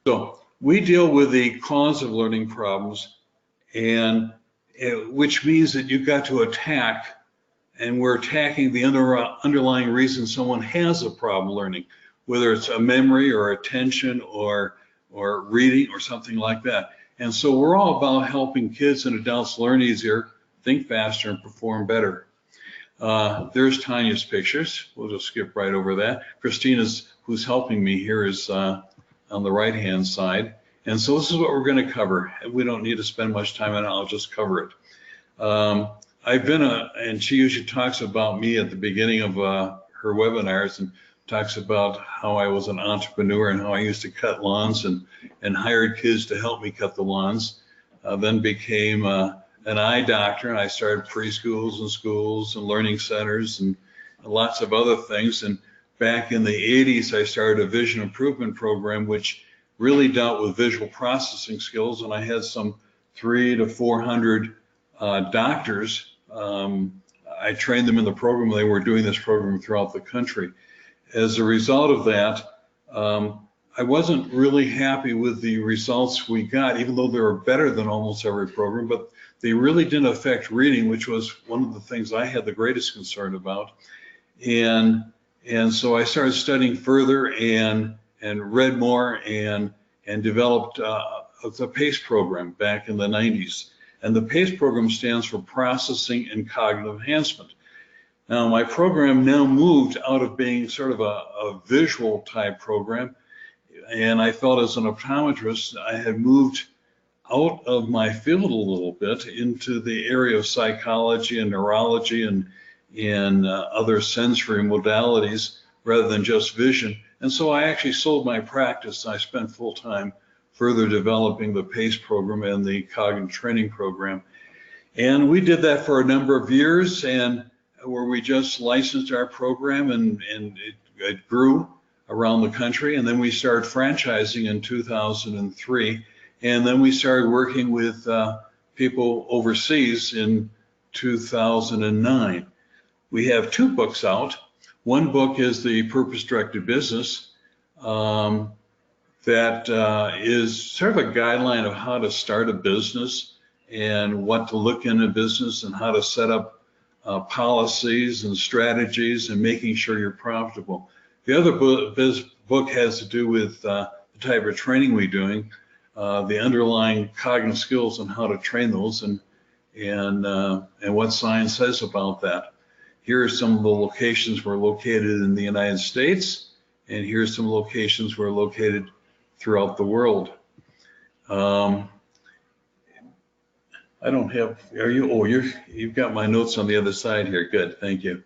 So we deal with the cause of learning problems, and which means that you've got to attack, and we're attacking the underlying reason someone has a problem learning, whether it's a memory or attention or reading or something like that. And so we're all about helping kids and adults learn easier, think faster, and perform better. There's Tanya's pictures. We'll just skip right over that. Christina's, who's helping me here, is on the right-hand side. And so this is what we're going to cover. We don't need to spend much time on it. I'll just cover it. I've been and she usually talks about me at the beginning of her webinars, and talks about how I was an entrepreneur and how I used to cut lawns and hired kids to help me cut the lawns. Then became an eye doctor, and I started preschools and schools and learning centers and lots of other things. And back in the 80s, I started a vision improvement program, which really dealt with visual processing skills. And I had some 300 to 400 doctors. I trained them in the program. They were doing this program throughout the country. As a result of that, I wasn't really happy with the results we got, even though they were better than almost every program, but they really didn't affect reading, which was one of the things I had the greatest concern about. And so I started studying further and read more and developed the PACE program back in the 90s. And the PACE program stands for Processing and Cognitive Enhancement. Now, my program now moved out of being sort of a visual type program, and I felt as an optometrist, I had moved out of my field a little bit into the area of psychology and neurology and other sensory modalities rather than just vision. And so I actually sold my practice. I spent full time further developing the PACE program and the cognitive training program. And we did that for a number of years, and where we just licensed our program, and it grew around the country. And then we started franchising in 2003. And then we started working with people overseas in 2009. We have 2 books out. One book is The Purpose-Directed Business, that is sort of a guideline of how to start a business and what to look in a business and how to set up policies and strategies and making sure you're profitable. The other book has to do with the type of training we're doing, the underlying cognitive skills and how to train those, and what science says about that. Here are some of the locations we're located in the United States, and here's some locations we're located throughout the world. I don't have, you've got my notes on the other side here. Good, thank you.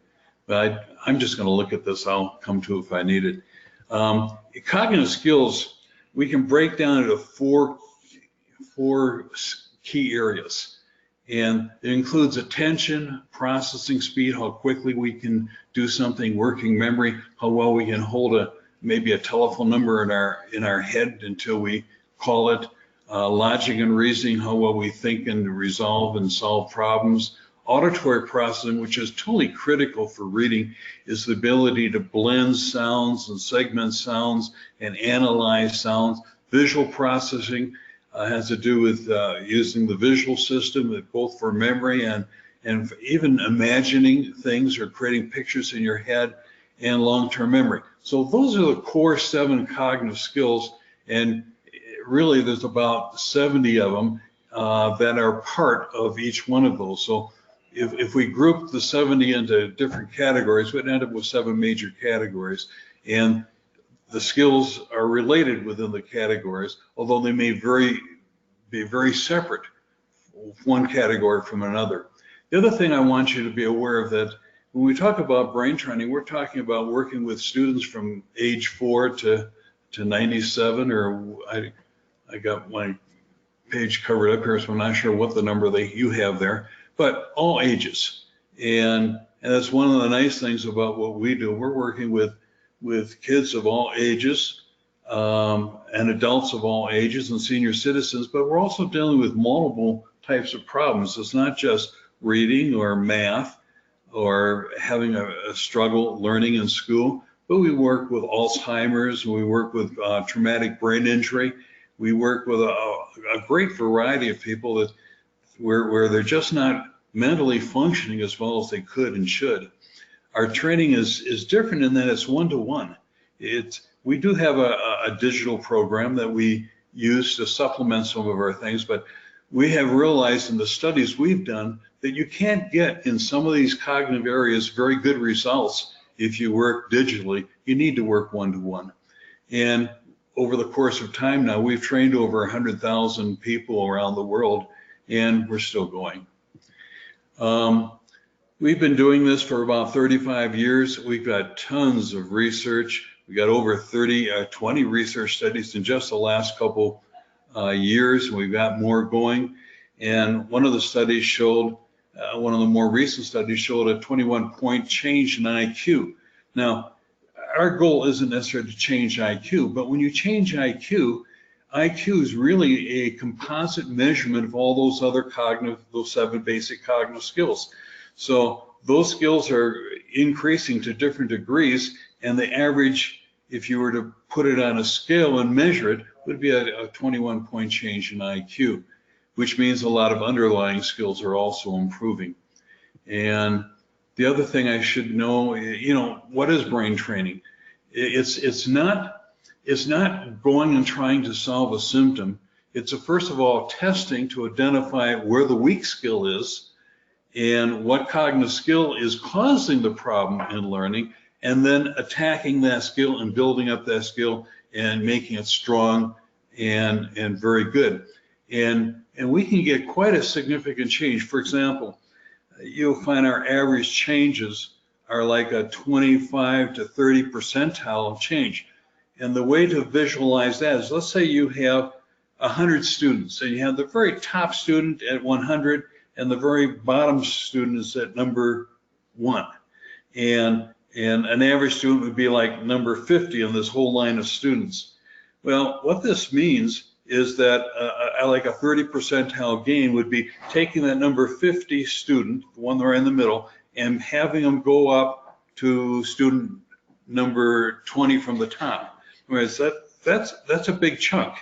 But I'm just going to look at this. I'll come to it if I need it. Cognitive skills, we can break down into four key areas. And it includes attention, processing speed, how quickly we can do something, working memory, how well we can hold maybe a telephone number in our head until we call it, logic and reasoning, how well we think and resolve and solve problems. Auditory processing, which is totally critical for reading, is the ability to blend sounds and segment sounds and analyze sounds. Visual processing has to do with using the visual system, both for memory and even imagining things or creating pictures in your head, and long-term memory. So those are the core 7 cognitive skills, and really there's about 70 of them that are part of each one of those. So if we group the 70 into different categories, we'd end up with 7 major categories. And the skills are related within the categories, although they may be very separate, one category from another. The other thing I want you to be aware of, that when we talk about brain training, we're talking about working with students from age 4 to 97, or I got my page covered up here, so I'm not sure what the number you have there, but all ages. And that's one of the nice things about what we do. We're working with kids of all ages, and adults of all ages and senior citizens, but we're also dealing with multiple types of problems. It's not just reading or math or having a struggle learning in school. but we work with Alzheimer's, we work with traumatic brain injury, we work with a great variety of people that where they're just not mentally functioning as well as they could and should. Our training is different in that it's one-to-one. We do have a digital program that we use to supplement some of our things, but we have realized in the studies we've done that you can't get in some of these cognitive areas very good results if you work digitally. You need to work one-to-one. And over the course of time now, we've trained over 100,000 people around the world, and we're still going. We've been doing this for about 35 years. We've got tons of research. We got over 20 research studies in just the last couple years. We've got more going. And one of the studies showed, one of the more recent studies showed a 21-point change in IQ. Now, our goal isn't necessarily to change IQ, but when you change IQ, IQ is really a composite measurement of all those other those 7 basic cognitive skills. So those skills are increasing to different degrees, and the average, if you were to put it on a scale and measure it, would be a 21-point change in IQ, which means a lot of underlying skills are also improving. And the other thing I should know, what is brain training? It's not going and trying to solve a symptom. It's first of all testing to identify where the weak skill is and what cognitive skill is causing the problem in learning, and then attacking that skill and building up that skill and making it strong and very good. And we can get quite a significant change. For example, you'll find our average changes are like a 25 to 30 percentile of change. And the way to visualize that is, let's say you have 100 students, and you have the very top student at 100, and the very bottom student is at number 1. And an average student would be like number 50 in this whole line of students. Well, what this means is that like a 30 percentile gain would be taking that number 50 student, the one right in the middle, and having them go up to student number 20 from the top. Whereas that's a big chunk.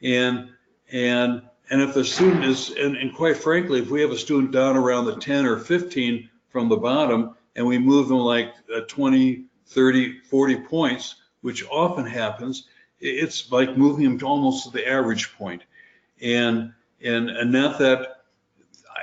And if the student is, and quite frankly, if we have a student down around the 10 or 15 from the bottom, and we move them like 20, 30, 40 points, which often happens, it's like moving them to almost to the average point. And not that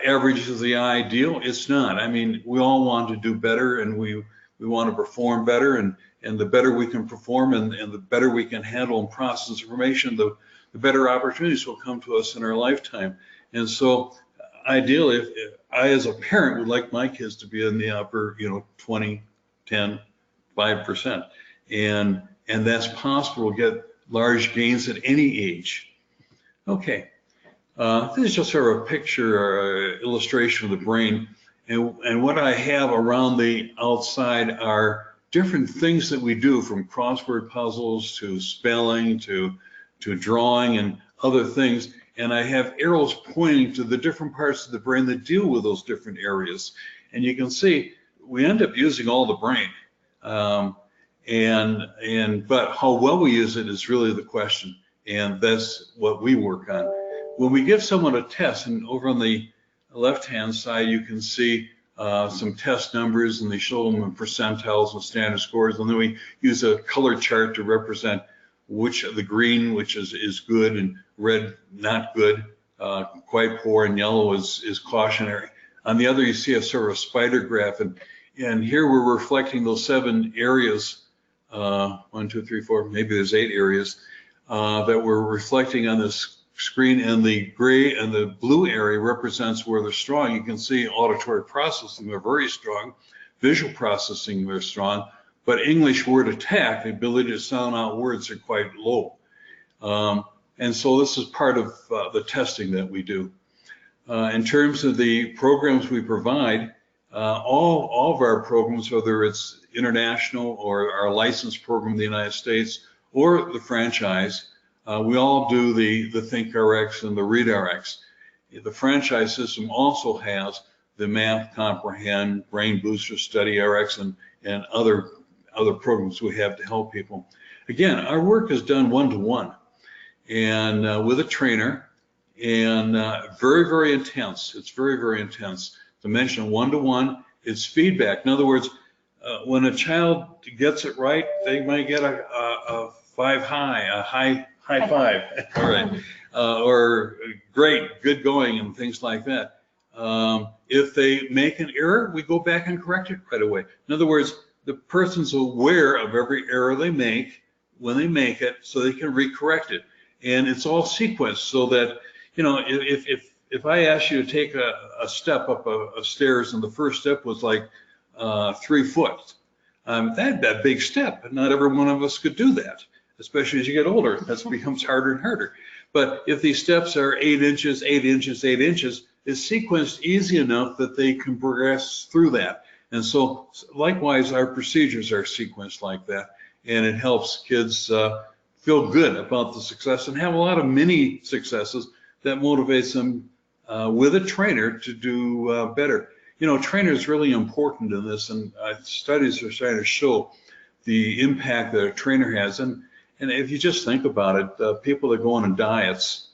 average is the ideal, it's not. I mean, we all want to do better, and we want to perform better, and the better we can perform and the better we can handle and process information, the better opportunities will come to us in our lifetime. And so ideally, I as a parent would like my kids to be in the upper 20, 10, 5%. And that's possible to get large gains at any age. Okay, this is just sort of a picture or illustration of the brain. And what I have around the outside are different things that we do, from crossword puzzles to spelling to drawing and other things. And I have arrows pointing to the different parts of the brain that deal with those different areas. And you can see we end up using all the brain. But how well we use it is really the question. And that's what we work on. When we give someone a test, and over on the left-hand side, you can see some test numbers, and they show them in percentiles and standard scores. And then we use a color chart to represent which of the green, which is good, and red, not good, quite poor, and yellow is cautionary. On the other, you see a sort of spider graph, and here we're reflecting those 7 areas, 1, 2, 3, 4, maybe there's 8 areas that we're reflecting on this screen, and the gray and the blue area represents where they're strong. You can see auditory processing, they're very strong. Visual processing, they're strong. But English word attack, the ability to sound out words, are quite low. And so this is part of the testing that we do. In terms of the programs we provide, all of our programs, whether it's international or our licensed program in the United States or the franchise, we all do the ThinkRx and the ReadRx. The franchise system also has the Math, Comprehend, Brain Booster, StudyRx, and other other programs we have to help people. Again, our work is done one-to-one and with a trainer, and very, very intense. It's very, very intense. To mention one-to-one, it's feedback. In other words, when a child gets it right, they might get a high five, all right, or great, good going, and things like that. If they make an error, we go back and correct it right away. In other words, the person's aware of every error they make when they make it, so they can recorrect it. And it's all sequenced so that, you know, if I ask you to take a step up a stairs and the first step was like 3 foot, that big step, not every one of us could do that, especially as you get older. That becomes harder and harder. But if these steps are 8 inches, 8 inches, 8 inches, it's sequenced easy enough that they can progress through that. And so likewise, our procedures are sequenced like that, and it helps kids feel good about the success and have a lot of mini successes that motivates them with a trainer to do better. You know, trainer is really important in this, and studies are trying to show the impact that a trainer has. And if you just think about it, people that go on diets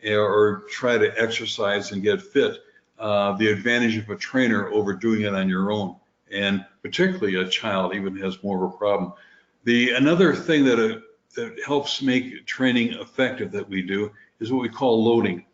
or try to exercise and get fit, the advantage of a trainer over doing it on your own, and particularly a child even has more of a problem. Another thing that helps make training effective that we do is what we call loading.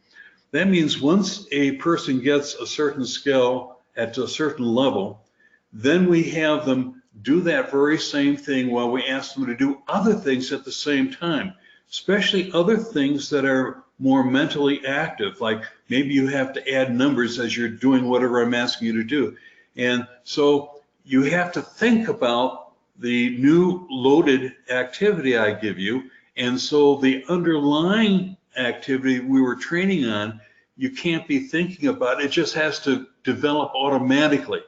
That means once a person gets a certain skill at a certain level, then we have them do that very same thing while we ask them to do other things at the same time, especially other things that are more mentally active, like maybe you have to add numbers as you're doing whatever I'm asking you to do. And so you have to think about the new loaded activity I give you, and so the underlying activity we were training on, you can't be thinking about. It just has to develop automatically.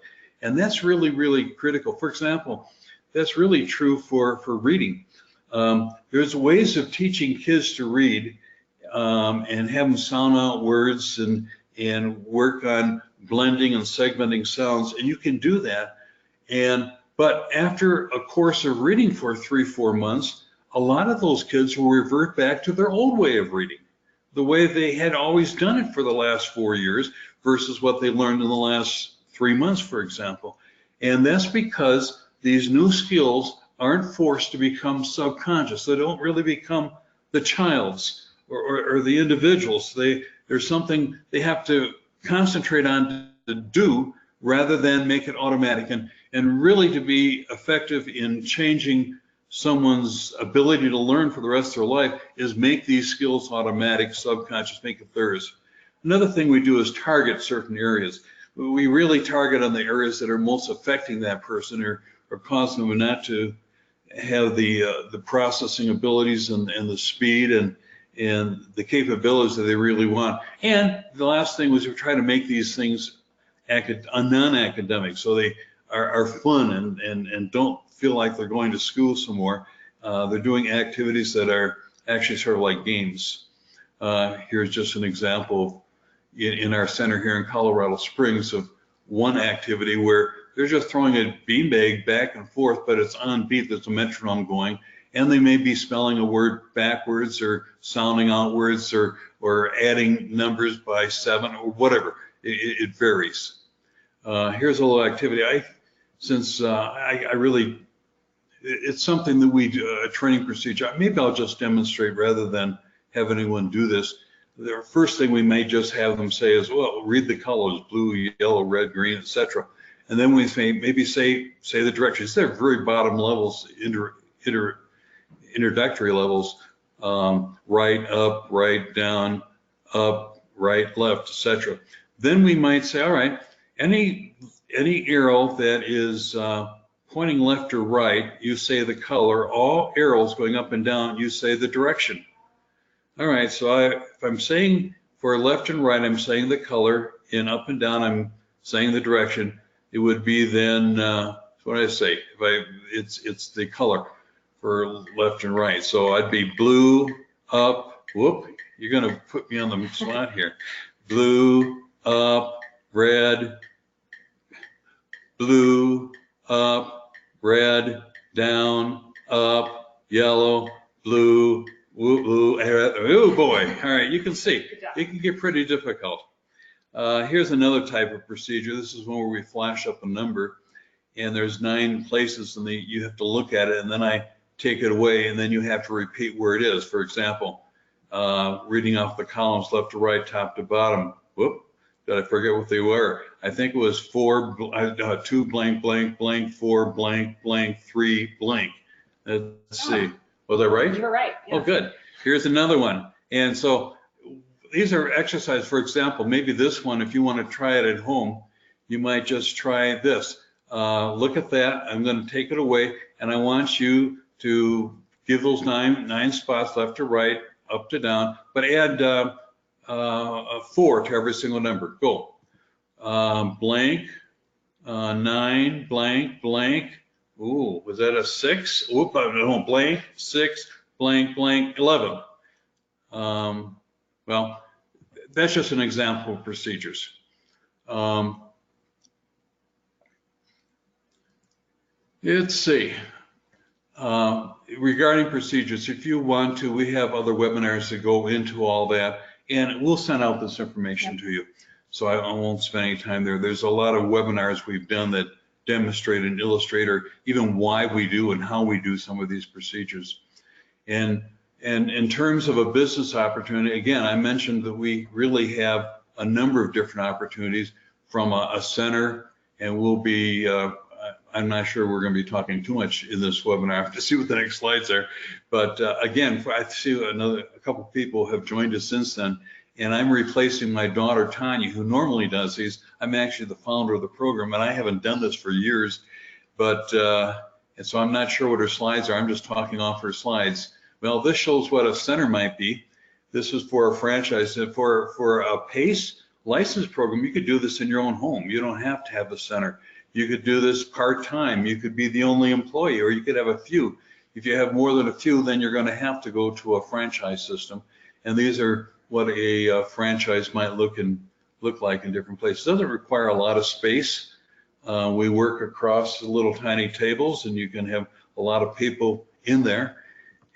And that's really, really critical. For example, that's really true for reading. There's ways of teaching kids to read and have them sound out words and work on blending and segmenting sounds, and you can do that. But after a course of reading for 3-4 months, a lot of those kids will revert back to their old way of reading, the way they had always done it for the last 4 years versus what they learned in the last 3 months, for example. And that's because these new skills aren't forced to become subconscious. They don't really become the child's or the individual's. There's something they have to concentrate on to do rather than make it automatic. And really to be effective in changing someone's ability to learn for the rest of their life is make these skills automatic, subconscious, make it theirs. Another thing we do is target certain areas. We really target on the areas that are most affecting that person or causing them not to have the processing abilities and the speed and the capabilities that they really want. And the last thing was we try to make these things non-academic, so they are fun and don't feel like they're going to school some more. They're doing activities that are actually sort of like games. Here's just an example in our center here in Colorado Springs of one activity where they're just throwing a beanbag back and forth, but it's on beat, there's a metronome going, and they may be spelling a word backwards or sounding out words or adding numbers by 7 or whatever. It varies. Here's a little activity. It's something that we do, a training procedure. Maybe I'll just demonstrate rather than have anyone do this. The first thing we may just have them say is, well, read the colors, blue, yellow, red, green, etc. And then we maybe say the directions. They're very bottom levels, introductory levels, right, up, right, down, up, right, left, etc. Then we might say, all right, any arrow that is pointing left or right, you say the color. All arrows going up and down, you say the direction. All right, so if I'm saying for left and right, I'm saying the color, and up and down, I'm saying the direction. It would be then, what I say, it's the color for left and right. So I'd be blue, up, whoop, you're gonna put me on the spot here. Blue, up, red, blue, up, red, down, up, yellow, blue, woo, blue, oh boy. All right, you can see it can get pretty difficult. Here's another type of procedure. This is one where we flash up a number, and there's 9 places, and you have to look at it, and then I take it away, and then you have to repeat where it is. For example, reading off the columns left to right, top to bottom. Whoop, did I forget what they were? I think it was 2 blank, blank, blank, 4 blank, blank, 3 blank. Let's see. Was I right? You were right. Yeah. Oh, good. Here's another one. And so these are exercises. For example, maybe this one, if you want to try it at home, you might just try this. Look at that. I'm going to take it away, and I want you to give those nine spots left to right, up to down, but add a 4 to every single number. Go. Blank, 9, blank, blank. Ooh, was that a 6? Oop, no, blank, 6, blank, blank, 11. Well, that's just an example of procedures. Let's see. Regarding procedures, if you want to, we have other webinars that go into all that, and we'll send out this information to you. So I won't spend any time there. There's a lot of webinars we've done that demonstrate and illustrate, or even why we do and how we do some of these procedures. And in terms of a business opportunity, again, I mentioned that we really have a number of different opportunities from a center, and we'll be, I'm not sure we're going to be talking too much in this webinar. I have to see what the next slides are. But again, I see a couple of people have joined us since then, and I'm replacing my daughter, Tanya, who normally does these. I'm actually the founder of the program, and I haven't done this for years. But, and so I'm not sure what her slides are. I'm just talking off her slides. Well, this shows what a center might be. This is for a franchise. For a PACE license program, you could do this in your own home. You don't have to have a center. You could do this part-time. You could be the only employee, or you could have a few. If you have more than a few, then you're going to have to go to a franchise system. And these are what a franchise might look like in different places. It doesn't require a lot of space. We work across little tiny tables, and you can have a lot of people in there.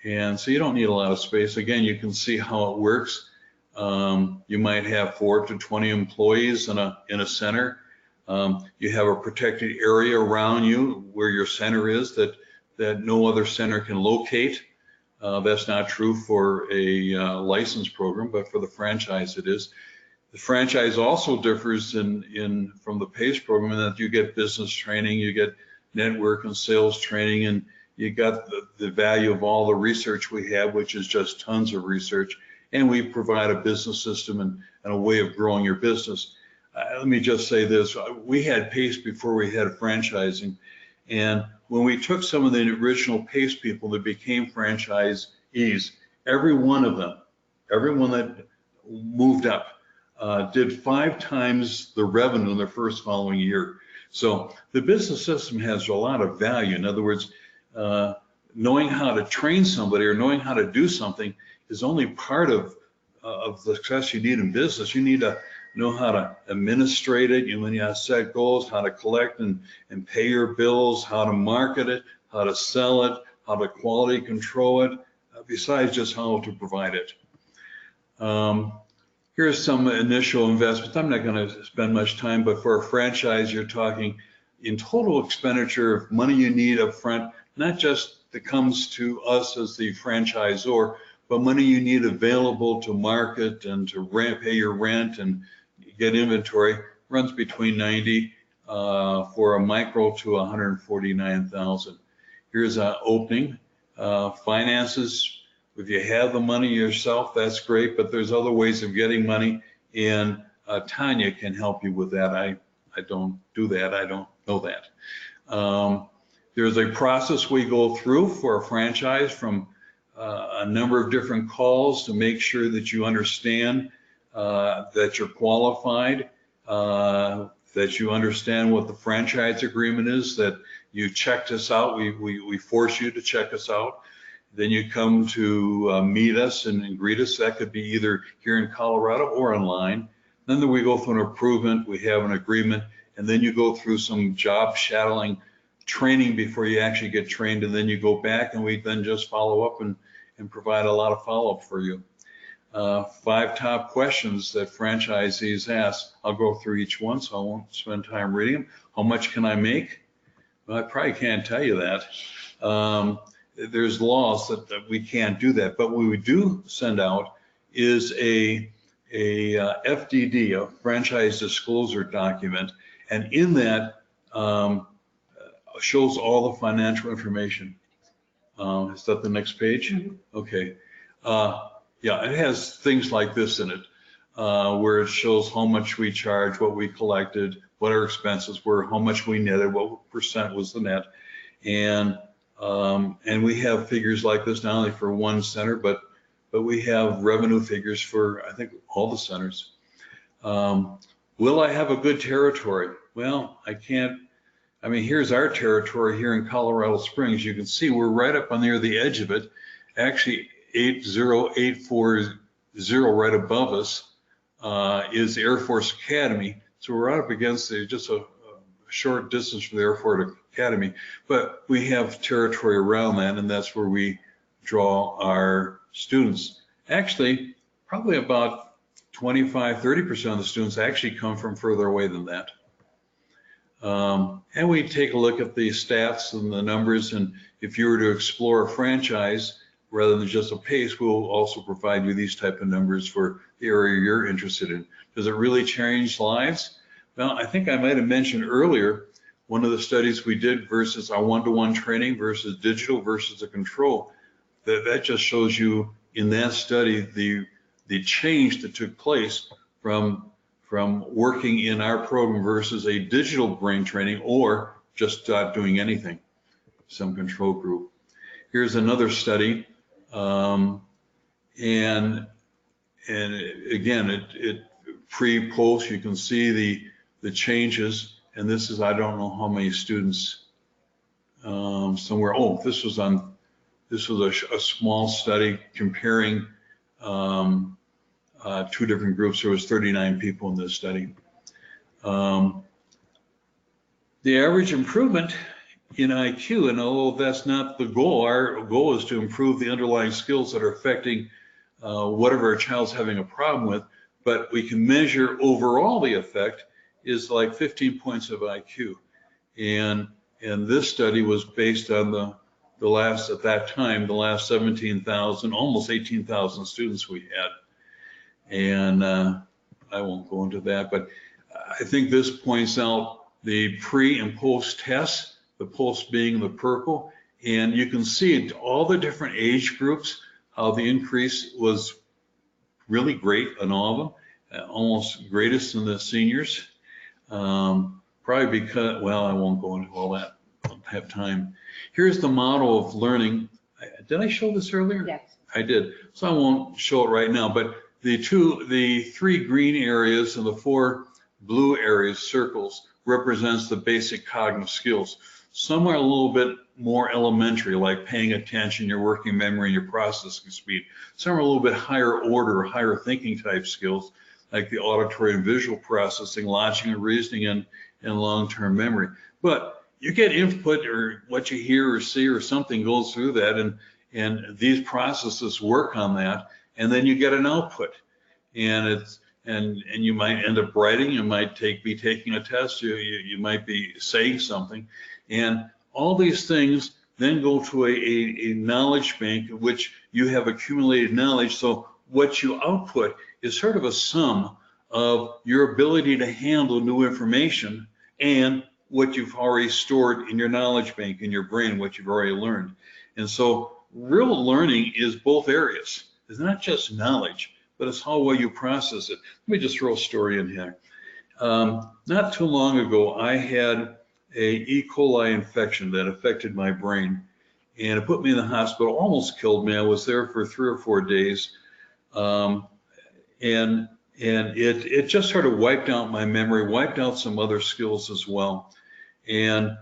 And so you don't need a lot of space. Again, you can see how it works. You might have 4 to 20 employees in a center. You have a protected area around you where your center is that no other center can locate. That's not true for a license program, but for the franchise it is. The franchise also differs from the PACE program in that you get business training, you get network and sales training, and you got the value of all the research we have, which is just tons of research. And we provide a business system and a way of growing your business. Let me just say this, we had PACE before we had franchising. And when we took some of the original PACE people that became franchisees, every one of them, everyone that moved up, did 5 times the revenue in their first following year. So the business system has a lot of value. In other words, knowing how to train somebody or knowing how to do something is only part of the success you need in business. You need to know how to administrate it. You need to set goals, how to collect and pay your bills, how to market it, how to sell it, how to quality control it, besides just how to provide it. Here's some initial investments. I'm not going to spend much time, but for a franchise, you're talking in total expenditure of money you need up front, not just that comes to us as the franchisor, but money you need available to market and to pay your rent and get inventory, runs between 90 for a micro to 149,000. Here's an opening. Finances, if you have the money yourself, that's great, but there's other ways of getting money, and Tanya can help you with that. I don't do that. I don't know that. There's a process we go through for a franchise, from a number of different calls to make sure that you understand that you're qualified, that you understand what the franchise agreement is, that you checked us out. We force you to check us out. Then you come to meet us and greet us. That could be either here in Colorado or online. Then we go through an improvement, we have an agreement, and then you go through some job shadowing training before you actually get trained, and then you go back and we then just follow up and provide a lot of follow-up for you. 5 top questions that franchisees ask. I'll go through each one, so I won't spend time reading them. How much can I make? Well, I probably can't tell you that. There's laws that we can't do that, but what we do send out is a FDD, a franchise disclosure document, and in that shows all the financial information. Is that the next page? Mm-hmm. Okay. Yeah, it has things like this in it, where it shows how much we charge, what we collected, what our expenses were, how much we netted, what percent was the net, and we have figures like this not only for one center, but we have revenue figures for, I think, all the centers. Will I have a good territory? Well, I can't. I mean, here's our territory here in Colorado Springs. You can see we're right up on near the edge of it. Actually, 80840 right above us is the Air Force Academy. So we're right up against just a short distance from the Air Force Academy. But we have territory around that, and that's where we draw our students. Actually, probably about 25–30% of the students actually come from further away than that. And we take a look at the stats and the numbers, and if you were to explore a franchise rather than just a PACE, we'll also provide you these type of numbers for the area you're interested in. Does it really change lives? Well, I think I might have mentioned earlier, one of the studies we did versus our one-to-one training versus digital versus a control, that just shows you in that study the change that took place from working in our program versus a digital brain training or just not doing anything, some control group. Here's another study, and again, it pre-post, you can see the changes, and this is, I don't know how many students somewhere. Oh, this was a small study comparing 2 different groups. There was 39 people in this study. The average improvement in IQ, and although that's not the goal, our goal is to improve the underlying skills that are affecting whatever a child's having a problem with, but we can measure overall the effect is like 15 points of IQ. And this study was based on the last, at that time, the last 17,000, almost 18,000 students we had. And I won't go into that, but I think this points out the pre and post tests, the post being the purple, and you can see all the different age groups, how the increase was really great on all of them, almost greatest in the seniors. Probably because, well, I won't go into all that, I don't have time. Here's the model of learning. Did I show this earlier? Yes. I did, so I won't show it right now, but the 3 green areas and the 4 blue areas, circles, represents the basic cognitive skills. Some are a little bit more elementary, like paying attention, your working memory, and your processing speed. Some are a little bit higher order, higher thinking type skills, like the auditory and visual processing, logic and reasoning, and long-term memory. But you get input, or what you hear or see or something goes through that, and these processes work on that, and then you get an output. And you might end up writing, you might be taking a test, you might be saying something, and all these things then go to a knowledge bank in which you have accumulated knowledge. So what you output is sort of a sum of your ability to handle new information and what you've already stored in your knowledge bank in your brain, what you've already learned. And so real learning is both areas. It's not just knowledge, but it's how well you process it. Let me just throw a story in here. Not too long ago, I had a E. coli infection that affected my brain, and it put me in the hospital, almost killed me. I was there for 3 or 4 days, and it just sort of wiped out my memory, wiped out some other skills as well. And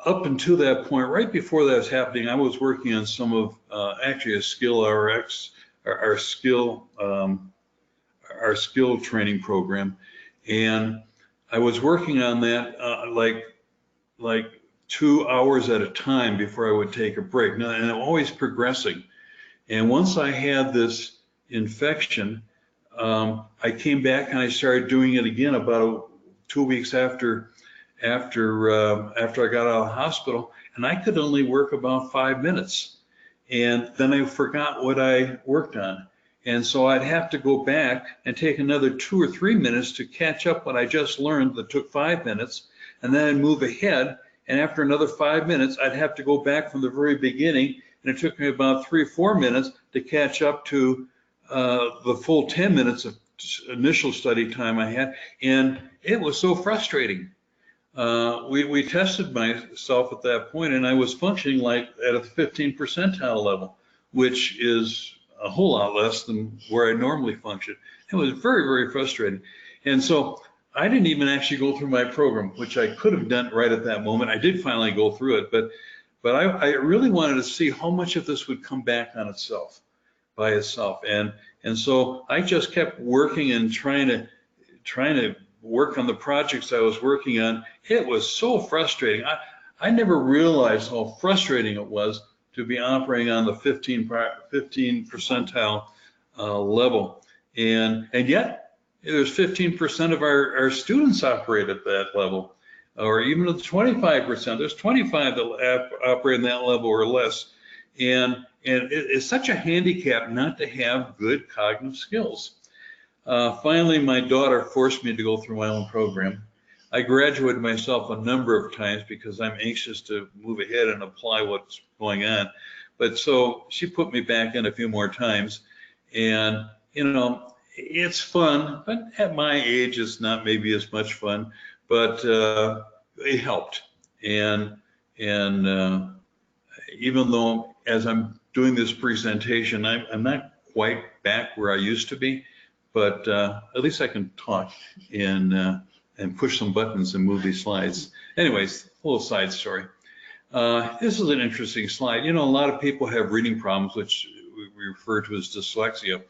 up until that point, right before that was happening, I was working on some of actually a LearningRx, our skill training program, and I was working on that like 2 hours at a time before I would take a break. Now, and I'm always progressing. And once I had this infection, I came back and I started doing it again about 2 weeks after I got out of the hospital, and I could only work about 5 minutes. And then I forgot what I worked on. And so I'd have to go back and take another 2 or 3 minutes to catch up what I just learned that took 5 minutes, and then I'd move ahead. And after another 5 minutes, I'd have to go back from the very beginning, and it took me about 3 or 4 minutes to catch up to the full 10 minutes of initial study time I had, and it was so frustrating. We tested myself at that point, and I was functioning like at a 15th percentile level, which is a whole lot less than where I normally function. It was very, very frustrating. And so I didn't even actually go through my program, which I could have done right at that moment. I did finally go through it, but I really wanted to see how much of this would come back on itself, by itself. And so I just kept working and trying to work on the projects I was working on. It was so frustrating. I never realized how frustrating it was to be operating on the 15 percentile level. And yet there's 15% of our students operate at that level, or even at 25%. There's 25 that operate in that level or less. And it's such a handicap not to have good cognitive skills. Finally, my daughter forced me to go through my own program. I graduated myself a number of times because I'm anxious to move ahead and apply what's going on. But so she put me back in a few more times. And, you know, it's fun, but at my age, it's not maybe as much fun, but it helped. And even though as I'm doing this presentation, I'm not quite back where I used to be, but at least I can talk and push some buttons and move these slides. Anyways, a little side story. This is an interesting slide. You know, a lot of people have reading problems, which we refer to as dyslexia.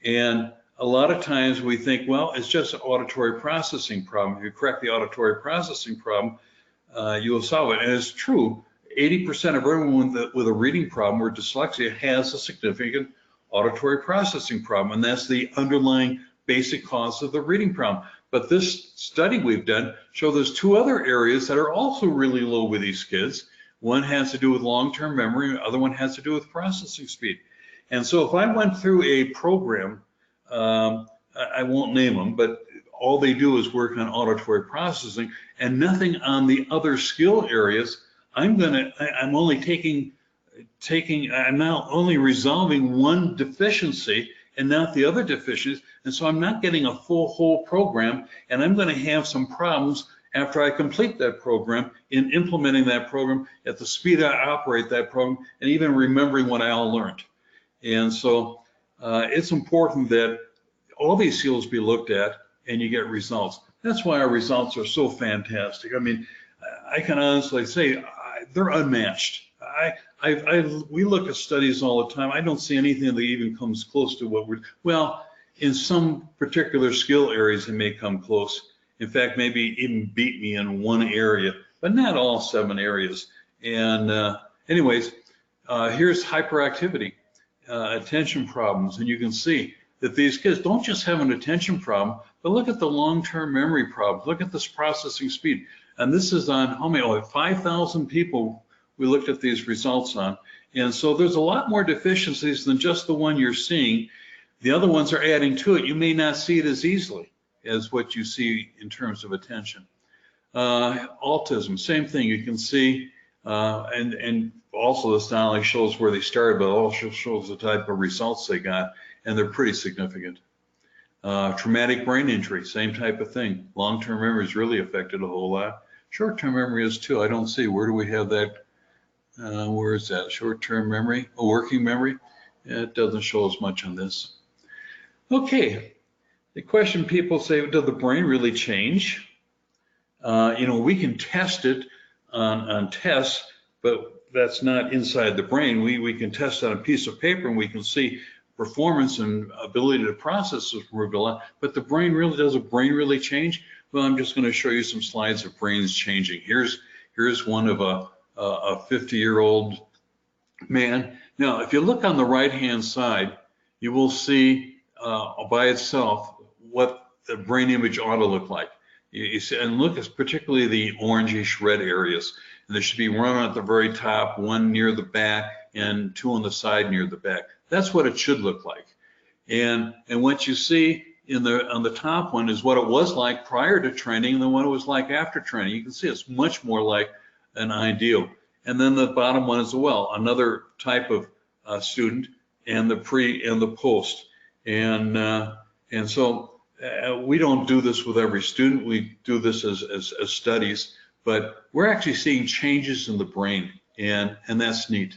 And a lot of times we think, well, it's just an auditory processing problem. If you correct the auditory processing problem, you will solve it. And it's true, 80% of everyone with a reading problem or dyslexia has a significant auditory processing problem, and that's the underlying basic cause of the reading problem. But this study we've done shows there's 2 other areas that are also really low with these kids. One has to do with long-term memory, the other one has to do with processing speed. And so if I went through a program, I won't name them, but all they do is work on auditory processing and nothing on the other skill areas, I'm now only resolving one deficiency and not the other deficiencies. And so I'm not getting a whole program, and I'm going to have some problems after I complete that program in implementing that program at the speed I operate that program and even remembering what I all learned. And so it's important that all these skills be looked at and you get results. That's why our results are so fantastic. I mean, I can honestly say they're unmatched. We look at studies all the time. I don't see anything that even comes close to what well, in some particular skill areas, it may come close. In fact, maybe even beat me in one area, but not all 7 areas. And anyways, here's hyperactivity, attention problems. And you can see that these kids don't just have an attention problem, but look at the long-term memory problems. Look at this processing speed. And this is on how many? Oh, 5,000 people we looked at these results on. And so there's a lot more deficiencies than just the one you're seeing. The other ones are adding to it. You may not see it as easily as what you see in terms of attention. Autism, same thing. You can see, and also this not only shows where they started, but also shows the type of results they got, and they're pretty significant. Traumatic brain injury, same type of thing. Long-term memory is really affected a whole lot. Short-term memory is too. I don't see, where do we have that? Where is that? Short-term memory, working memory? It doesn't show as much on this. Okay, the question people say, does the brain really change? You know, we can test it on tests, but that's not inside the brain. We can test on a piece of paper and we can see performance and ability to process is improved a lot, but the brain really, does the brain really change? Well, I'm just going to show you some slides of brains changing. Here's Here's one of a 50-year-old man. Now, if you look on the right-hand side, you will see by itself what the brain image ought to look like. You see, and look, it's particularly the orangish red areas. And there should be one at the very top, one near the back, and two on the side near the back. That's what it should look like. And what you see on the top one is what it was like prior to training and then what it was like after training. You can see it's much more like an ideal. And then the bottom one as well, another type of student, and the pre and the post. And so we don't do this with every student. We do this as studies, but we're actually seeing changes in the brain, and that's neat.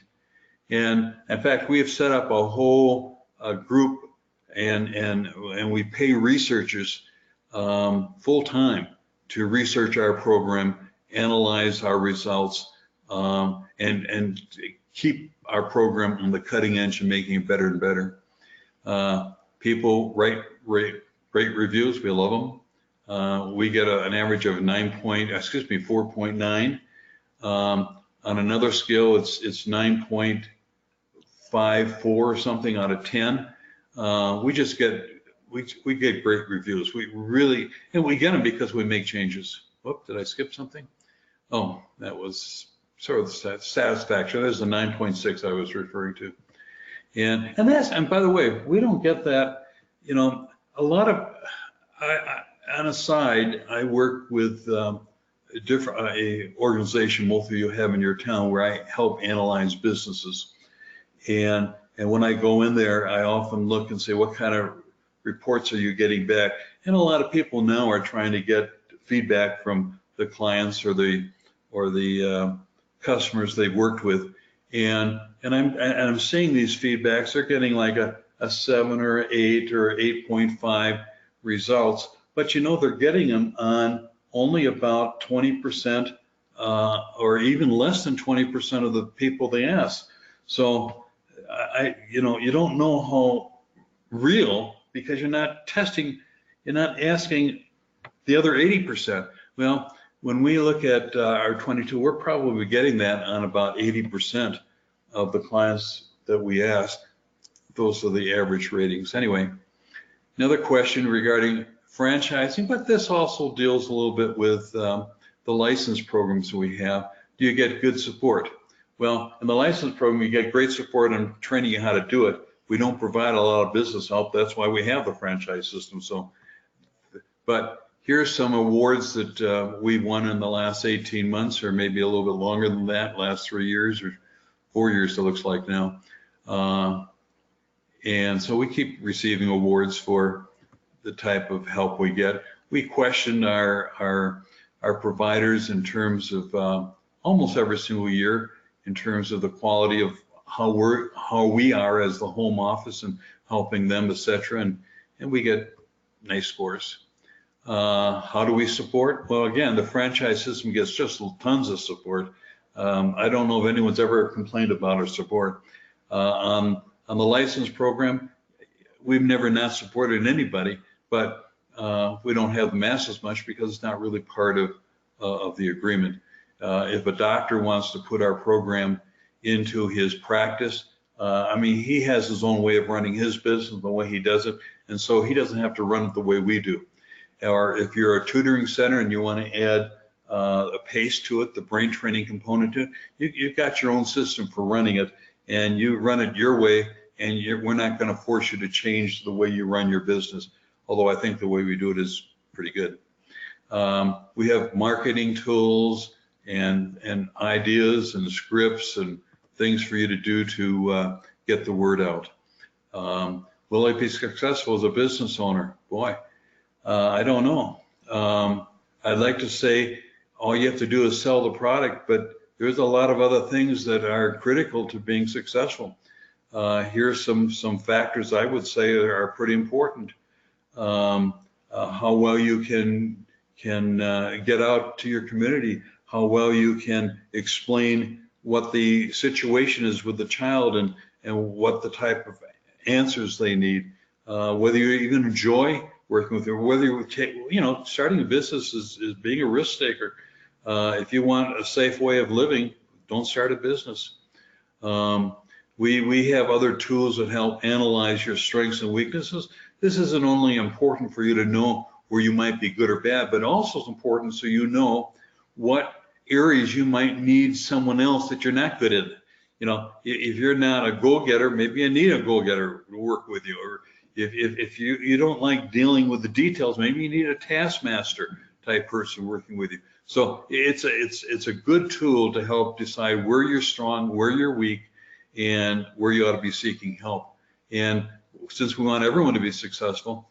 And in fact, we have set up a whole group, and we pay researchers full time to research our program, analyze our results, and keep our program on the cutting edge and making it better and better. People rate reviews. We love them. We get an average of 4.9. On another scale, it's 9.54 or something out of 10. We get great reviews. We really, and we get them because we make changes. Whoop, did I skip something? Oh, that was sort of the satisfaction. There's the 9.6 I was referring to. And by the way, we don't get that, you know, a lot of, on a side, I work with a organization most of you have in your town where I help analyze businesses. And when I go in there, I often look and say, what kind of reports are you getting back? And a lot of people now are trying to get feedback from the clients or the customers they've worked with. And I'm seeing these feedbacks. They're getting like a 7 or 8 or 8.5 results, but you know they're getting them on only about 20% or even less than 20% of the people they ask. So you don't know how real, because you're not testing, you're not asking the other 80%. Well, when we look at our 22, we're probably getting that on about 80% of the clients that we ask. Those are the average ratings. Anyway, another question regarding franchising, but this also deals a little bit with the license programs we have. Do you get good support? Well, in the license program, you get great support on training you how to do it. We don't provide a lot of business help. That's why we have the franchise system. So, but here's some awards that we've won in the last 18 months, or maybe a little bit longer than that, last 3 years or 4 years, it looks like now. And so we keep receiving awards for the type of help we get. We question our providers in terms of almost every single year in terms of the quality of how we are as the home office and helping them, etc. And we get nice scores. How do we support? Well, again, the franchise system gets just tons of support. I don't know if anyone's ever complained about our support. On the license program, we've never not supported anybody, but we don't have the masses much because it's not really part of the agreement. If a doctor wants to put our program into his practice, I mean, he has his own way of running his business, the way he does it, and so he doesn't have to run it the way we do. Or if you're a tutoring center and you want to add a PACE to it, the brain training component to it, you've got your own system for running it, and you run it your way, and we're not going to force you to change the way you run your business, although I think the way we do it is pretty good. We have marketing tools and ideas and scripts and things for you to do to get the word out. Will I be successful as a business owner? Boy, I don't know. I'd like to say all you have to do is sell the product, but there's a lot of other things that are critical to being successful. Here's some factors I would say are pretty important. How well you can get out to your community, how well you can explain what the situation is with the child and what the type of answers they need, whether you even enjoy working with them, whether you take, starting a business is being a risk taker. If you want a safe way of living, don't start a business. We have other tools that help analyze your strengths and weaknesses. This isn't only important for you to know where you might be good or bad, but also it's important so you know what areas you might need someone else that you're not good in. You know, if you're not a go-getter, maybe you need a go-getter to work with you. Or if you don't like dealing with the details, maybe you need a taskmaster type person working with you. So it's a good tool to help decide where you're strong, where you're weak, and where you ought to be seeking help. And since we want everyone to be successful,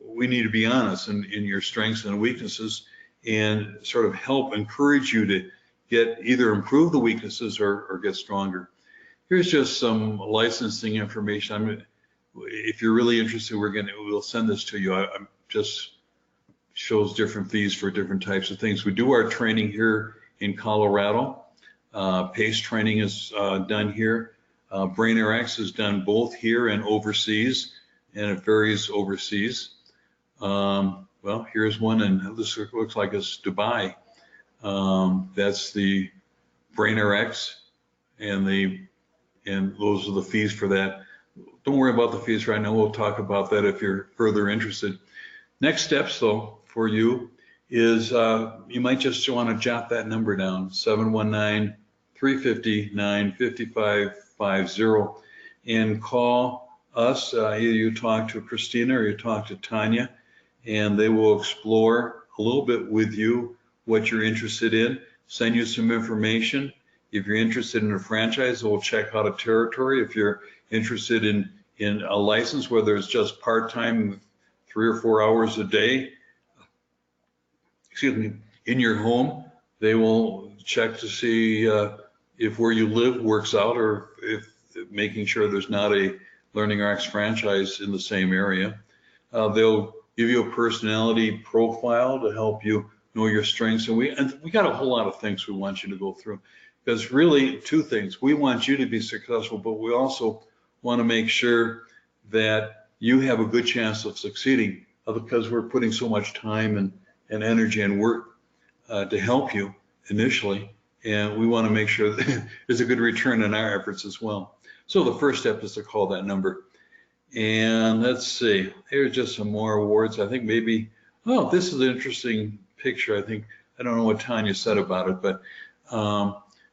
we need to be honest in your strengths and weaknesses and sort of help encourage you to get either improve the weaknesses or get stronger. Here's just some licensing information. If you're really interested, we'll send this to you. I'm just shows different fees for different types of things. We do our training here in Colorado. PACE training is done here. LearningRx is done both here and overseas, and it varies overseas. Well, here's one, and this looks like it's Dubai. That's the LearningRx, and those are the fees for that. Don't worry about the fees right now. We'll talk about that if you're further interested. Next steps, though, for you is you might just want to jot that number down, 719-350-5550, and call us. Either you talk to Christina or you talk to Tanya, and they will explore a little bit with you what you're interested in, send you some information. If you're interested in a franchise, we'll check out a territory. If you're interested in a license, whether it's just part-time, 3 or 4 hours a day, in your home, they will check to see if where you live works out, or if making sure there's not a LearningRx franchise in the same area. They'll give you a personality profile to help you know your strengths, and we got a whole lot of things we want you to go through, because really 2 things. We want you to be successful, but we also want to make sure that you have a good chance of succeeding, because we're putting so much time and energy and work to help you initially, and we want to make sure that there's a good return on our efforts as well. So the first step is to call that number. And let's see, here's just some more awards. I think maybe, oh, this is an interesting picture. I don't know what Tanya said about it, but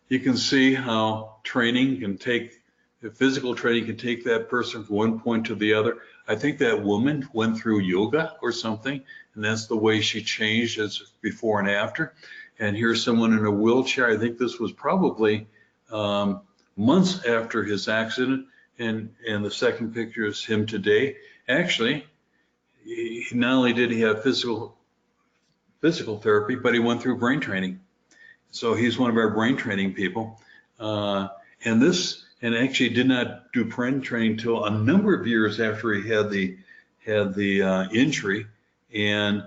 you can see how physical training can take that person from one point to the other. I think that woman went through yoga or something, and that's the way she changed as before and after. And here's someone in a wheelchair. I think this was probably months after his accident, and the second picture is him today. Actually, not only did he have physical therapy, but he went through brain training. So he's one of our brain training people. And actually did not do brain training till a number of years after he had the injury. And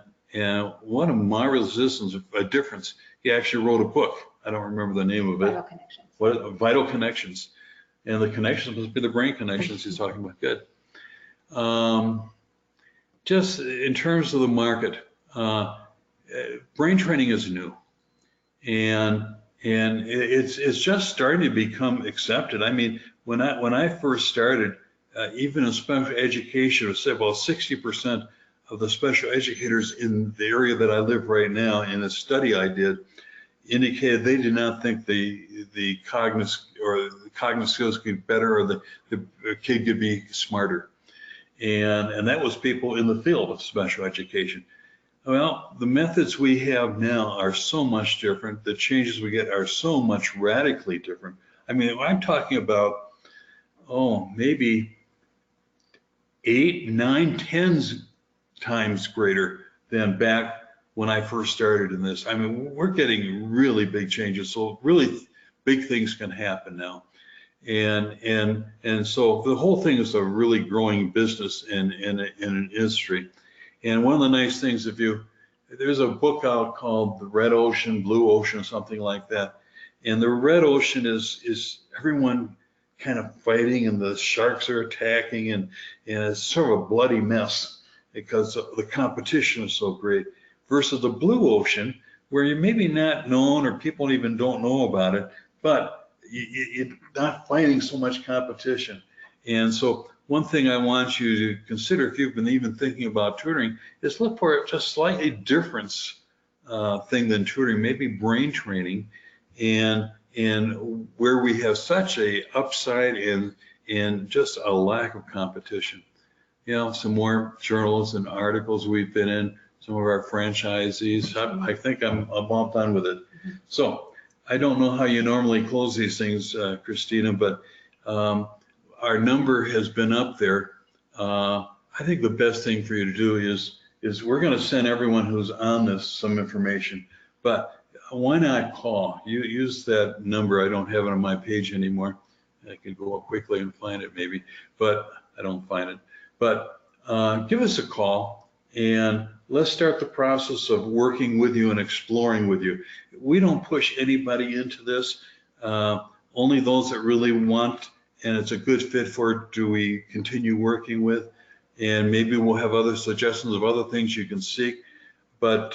what a marvelous difference. He actually wrote a book. I don't remember the name of it. Vital Connections. Vital Connections. And the connections must be the brain connections he's talking about. Good. Just in terms of the market, brain training is new. And it's just starting to become accepted. I mean, when I first started, even in special education, it was about 60% of the special educators in the area that I live right now, in a study I did, indicated they did not think the cognitive skills could be better, or the kid could be smarter. And that was people in the field of special education. Well, the methods we have now are so much different. The changes we get are so much radically different. I mean, I'm talking about, maybe 8, 9, 10 times greater than back when I first started in this. I mean, we're getting really big changes. So really big things can happen now. And so the whole thing is a really growing business in an industry. And one of the nice things, there's a book out called The Red Ocean, Blue Ocean, something like that. And the red ocean is everyone kind of fighting, and the sharks are attacking, and it's sort of a bloody mess because the competition is so great. Versus the blue ocean, where you're maybe not known or people even don't know about it, but you're not fighting so much competition. And so one thing I want you to consider, if you've been even thinking about tutoring, is look for just slightly different thing than tutoring, maybe brain training, and where we have such a upside in just a lack of competition. You know, some more journals and articles we've been in, some of our franchisees. I think I'm all done with it. So I don't know how you normally close these things, Christina, but our number has been up there. I think the best thing for you to do is we're going to send everyone who's on this some information, but why not call? You use that number. I don't have it on my page anymore. I could go up quickly and find it maybe, but I don't find it. But give us a call and let's start the process of working with you and exploring with you. We don't push anybody into this. Only those that really want and it's a good fit for do we continue working with. And maybe we'll have other suggestions of other things you can seek. But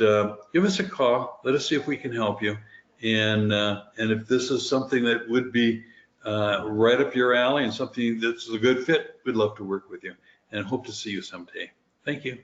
give us a call. Let us see if we can help you. And if this is something that would be right up your alley and something that's a good fit, we'd love to work with you and hope to see you someday. Thank you.